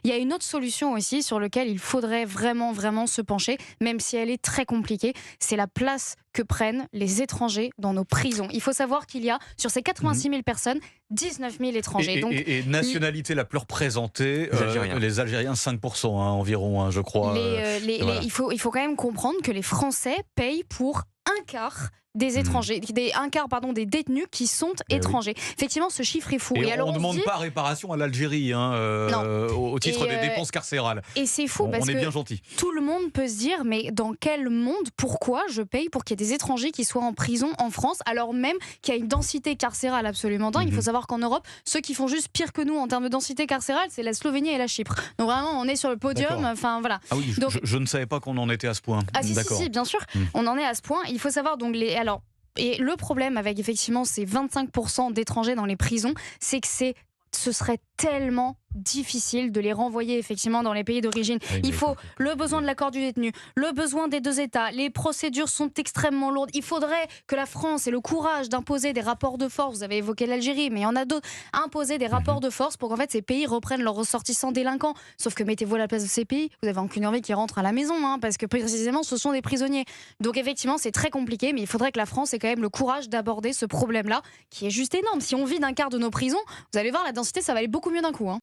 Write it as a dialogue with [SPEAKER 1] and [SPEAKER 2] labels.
[SPEAKER 1] Il y a une autre solution aussi sur laquelle il faudrait vraiment se pencher, même si elle est très compliquée, c'est la place que prennent les étrangers dans nos prisons. Il faut savoir qu'il y a, sur ces
[SPEAKER 2] Mhm.
[SPEAKER 1] 86 000 personnes, 19 000 étrangers. Donc,
[SPEAKER 2] Et nationalité la plus représentée, les Algériens 5% environ, je crois. Voilà.
[SPEAKER 1] il faut quand même comprendre que les Français payent pour un quart des étrangers, des détenus qui sont
[SPEAKER 2] Oui.
[SPEAKER 1] étrangers. Effectivement, ce chiffre est fou.
[SPEAKER 2] Et
[SPEAKER 1] alors
[SPEAKER 2] on ne demande
[SPEAKER 1] se dit,
[SPEAKER 2] pas réparation à l'Algérie au titre des dépenses carcérales.
[SPEAKER 1] et c'est fou parce
[SPEAKER 2] On est
[SPEAKER 1] que
[SPEAKER 2] bien gentil.
[SPEAKER 1] tout le monde peut se dire, mais dans quel monde, pourquoi je paye pour qu'il y ait des étrangers qui soient en prison en France, alors même qu'il y a une densité carcérale absolument dingue. Il faut savoir qu'en Europe, ceux qui font juste pire que nous en termes de densité carcérale, c'est la Slovénie et la Chypre. Donc vraiment, on est sur le podium.
[SPEAKER 2] D'accord.
[SPEAKER 1] Enfin voilà.
[SPEAKER 2] Ah oui,
[SPEAKER 1] Donc,
[SPEAKER 2] je ne savais pas qu'on en était à ce point.
[SPEAKER 1] ah si,
[SPEAKER 2] D'accord.
[SPEAKER 1] bien sûr, on en est à ce point. Il faut savoir donc et le problème avec effectivement ces 25% d'étrangers dans les prisons, c'est que ce serait tellement difficile de les renvoyer effectivement dans les pays d'origine.
[SPEAKER 2] Oui,
[SPEAKER 1] Il
[SPEAKER 2] mais
[SPEAKER 1] faut le besoin de l'accord du détenu, le besoin des deux États, les procédures sont extrêmement lourdes. Il faudrait que la France ait le courage d'imposer des rapports de force. Vous avez évoqué l'Algérie, mais il y en a d'autres. Imposer des rapports de force pour qu'en fait ces pays reprennent leurs ressortissants délinquants. Sauf que mettez-vous à la place de ces pays, vous avez aucune envie qu'ils rentrent à la maison, parce que précisément ce sont des prisonniers. Donc effectivement c'est très compliqué, mais il faudrait que la France ait quand même le courage d'aborder ce problème-là, qui est juste énorme. Si on vide un quart de nos prisons, vous allez voir la densité, ça va aller beaucoup mieux d'un coup.